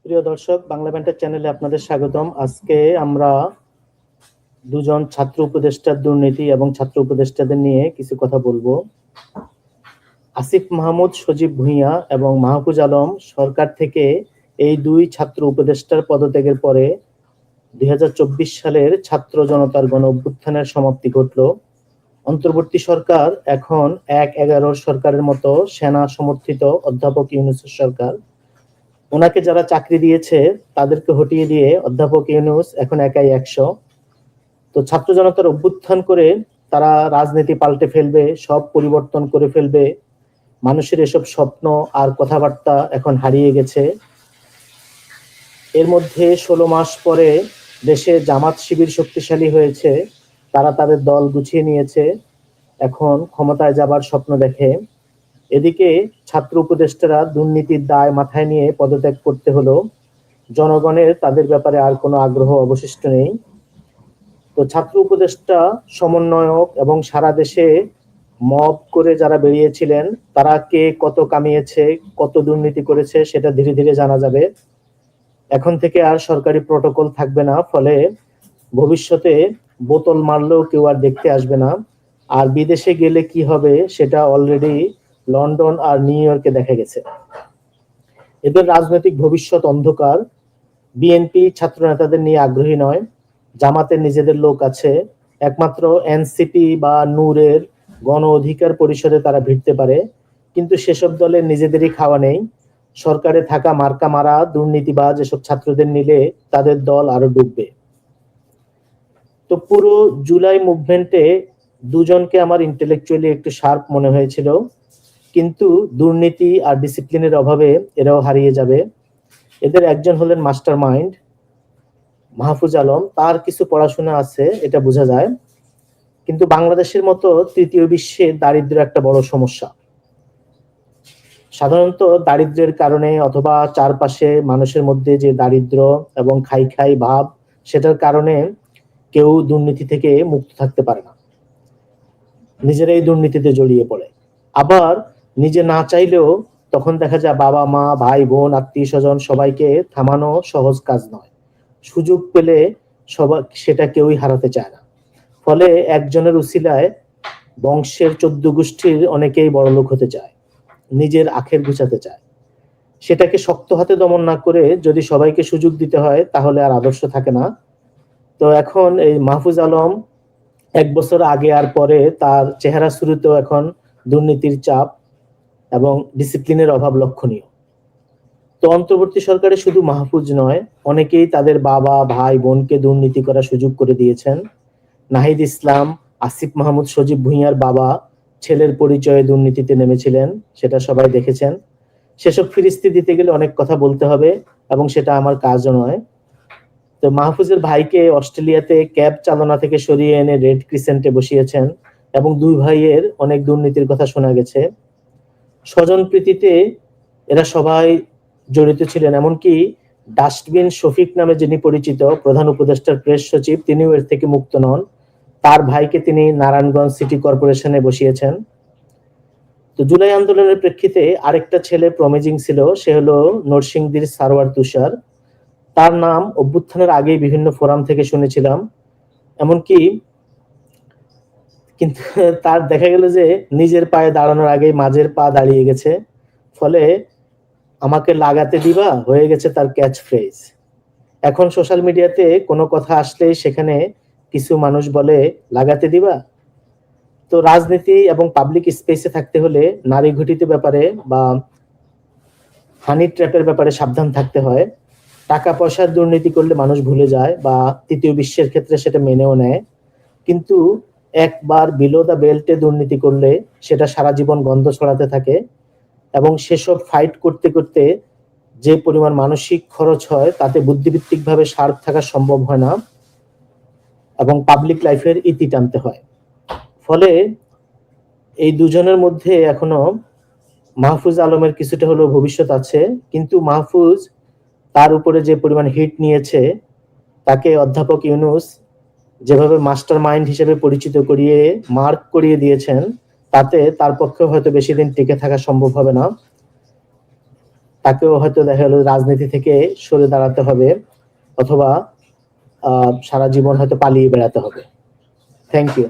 প্রিয় দর্শক, বাংলা ব্যান্ডের চ্যানেলে আপনাদের স্বাগতম। আজকে আমরা দুজন ছাত্র উপদেষ্টার দুর্নীতি এবং ছাত্র উপদেষ্টাদের নিয়ে কিছু কথা বলবো। আসিফ মাহমুদ, সজীব ভুঁইয়া এবং মাহফুজ আলম সরকার থেকে এই দুই ছাত্র উপদেষ্টার পদত্যাগের পরে ২০২৪ সালের ছাত্র জনতার গণ অভ্যুত্থানের সমাপ্তি ঘটল। অন্তর্বর্তী সরকার এখন ১/১১ সরকারের মতো সেনা সমর্থিত অধ্যাপক ইউনূসের সরকার। ওনাকে যারা চাকরি দিয়েছে তাদেরকে হটিয়ে দিয়ে অধ্যাপক ইউনূস এখন একাই ১০০। তো ছাত্র জনতার অভ্যুত্থান করে তারা রাজনীতি পাল্টে ফেলবে, সব পরিবর্তন করে ফেলবে। মানুষের এসব স্বপ্ন আর কথাবার্তা এখন হারিয়ে গেছে। এর মধ্যে ১৬ মাস পরে দেশে জামাত শিবির শক্তিশালী হয়েছে, তারা তাদের দল গুছিয়ে নিয়েছে, এখন ক্ষমতায় যাবার স্বপ্ন দেখে। এদিকে ছাত্র উপদেষ্টারা দুর্নীতির দায় মাথায় নিয়ে পদত্যাগ করতে হলো। জনগণের তাদের ব্যাপারে আর কোনো আগ্রহ অবশিষ্ট নেই। তো ছাত্র উপদেষ্টা সমন্বয়ক এবং সারা দেশে মব করে যারা বেরিয়েছিলেন তারা কে কত কামিয়েছে, কত দুর্নীতি করেছে সেটা ধীরে ধীরে জানা যাবে। এখন থেকে আর সরকারি প্রটোকল থাকবে না, ফলে ভবিষ্যতে বোতল মারলেও কেউ আর দেখতে আসবে না। আর বিদেশে গেলে কি হবে সেটা অলরেডি লন্ডন আর নিউ ইয়র্কে দেখা গেছে। এদের রাজনৈতিক ভবিষ্যৎ অন্ধকার। বিএনপি ছাত্র নেতাদের নিয়ে আগ্রহী নয়, জামাতের নিজেদের লোক আছে, একমাত্র এনসিপি বা নূরের গণ অধিকার পরিষদে তারা ভিড়তে পারে, কিন্তু সেসব দলের নিজেদেরই খাওয়া নেই। সরকারে থাকা মার্কা মারা দুর্নীতিবাজ এসব ছাত্রদের নিলে তাদের দল আরো ডুববে। তো পুরো জুলাই মুভমেন্টে দুজনকে আমার ইন্টেলেকচুয়ালি একটু শার্প মনে হয়েছিল, কিন্তু দুর্নীতি আর ডিসিপ্লিনের অভাবে এরাও হারিয়ে যাবে। এদের একজন হলেন মাস্টার মাইন্ড মাহফুজ আলম। তার কিছু পড়াশোনা আছে, এটা বোঝা যায়, কিন্তু বাংলাদেশের মতো তৃতীয় বিশ্বে দারিদ্র্য একটা বড় সমস্যা। সাধারণত দারিদ্র্যের কারণে অথবা চারপাশে মানুষের মধ্যে যে দারিদ্র্য এবং খাই খাই ভাব, সেটার কারণে কেউ দুর্নীতি থেকে মুক্ত থাকতে পারে না, নিজেরাই দুর্নীতিতে জড়িয়ে পড়ে। আবার নিজে না চাইলেও তখন দেখা যায় বাবা মা ভাই বোন আত্মীয় স্বজন সবাইকে থামানো সহজ কাজ নয়। সুযোগ পেলে সবাই সেটা কেউই হারাতে চায় না। ফলে একজনের উসিলায় বংশের ১৪ গোষ্ঠীর অনেকেই বড়লোক হতে চায়, নিজের আখের গুছাতে চায়। সেটাকে শক্ত হাতে দমন না করে যদি সবাইকে সুযোগ দিতে হয় তাহলে আর আদর্শ থাকে না। তো এখন এই মাহফুজ আলম ১ বছর আগে আর পরে তার চেহারা শুরুতেও এখন দুর্নীতির চাপ এবং ডিসিপ্লিনের অভাব লক্ষণীয়। তো অন্তর্বর্তী সরকারে শুধু মাহফুজ নয়, অনেকেই তাদের বাবা ভাই বোনকে দুর্নীতি করার সুযোগ করে দিয়েছেন। নাহিদ ইসলাম, আসিফ মাহমুদ, সজীব ভুঁইয়ার বাবা ছেলের পরিচয়ে দুর্নীতিতে নেমেছিলেন, সেটা সবাই দেখেছেন। সেসব ফিরিস্তি দিতে গেলে অনেক কথা বলতে হবে এবং সেটা আমার কাজও নয়। তো মাহফুজের ভাইকে অস্ট্রেলিয়াতে ক্যাব চালনা থেকে সরিয়ে এনে রেড ক্রিসেন্টে বসিয়েছেন এবং দুই ভাইয়ের অনেক দুর্নীতির কথা শোনা গেছে। স্বজন প্রীতিতে এরা সবাই জড়িত ছিলেন, এমনকি ডাস্টবিন শফিক নামে যিনি পরিচিত প্রধান উপদেষ্টার প্রেস সচিব, তিনিও এর থেকে মুক্ত নন। তার ভাইকে তিনি নারায়ণগঞ্জ সিটি কর্পোরেশনে বসিয়েছেন। তো জুলাই আন্দোলনের প্রেক্ষিতে আরেকটা ছেলে প্রমিজিং ছিল, সে হলো নরসিংদীর সারওয়ার তুষার। তার নাম অভ্যুত্থানের আগেই বিভিন্ন ফোরাম থেকে শুনেছিলাম, এমনকি কিন্তু তার দেখা গেল যে নিজের পায়ে দাঁড়ানোর আগেই মাঝের পা দাঁড়িয়ে গেছে। ফলে আমাকে লাগাতে দিবা হয়ে গেছে তার ক্যাচ ফ্রেজ। এখন সোশ্যাল মিডিয়াতে কোনো কথা আসলেই সেখানে কিছু মানুষ বলে লাগাতে দিবা। তো রাজনীতি এবং পাবলিক স্পেসে থাকতে হলে নারী ঘটিত ব্যাপারে বা হানি ট্র্যাপের ব্যাপারে সাবধান থাকতে হয়। টাকা পয়সার দুর্নীতি করলে মানুষ ভুলে যায় বা তৃতীয় বিশ্বের ক্ষেত্রে সেটা মেনেও নেয়, কিন্তু একবার বিলো দ্য বেল্টে দুর্নীতি করলে সেটা সারা জীবন গন্ধ ছড়াতে থাকে এবং সেসব ফাইট করতে করতে যে পরিমাণ মানসিক খরচ হয় তাতে বুদ্ধিভিত্তিকভাবে শার্প থাকা সম্ভব হয় না এবং পাবলিক লাইফের ইতি টানতে হয়। ফলে এই দুজনের মধ্যে এখনো মাহফুজ আলমের কিছুটা হলেও ভবিষ্যৎ আছে, কিন্তু মাহফুজ তার উপরে যে পরিমাণ হিট নিয়েছে, তাকে অধ্যাপক ইউনূস যেভাবে মাস্টার মাইন্ড হিসেবে পরিচিত করিয়ে মার্ক করিয়ে দিয়েছেন, তাতে তার পক্ষে হয়তো বেশি দিন টিকে থাকা সম্ভব হবে না। তাকেও হয়তো দেখা গেল রাজনীতি থেকে সরে দাঁড়াতে হবে, অথবা সারা জীবন হয়তো পালিয়ে বেড়াতে হবে। Thank you.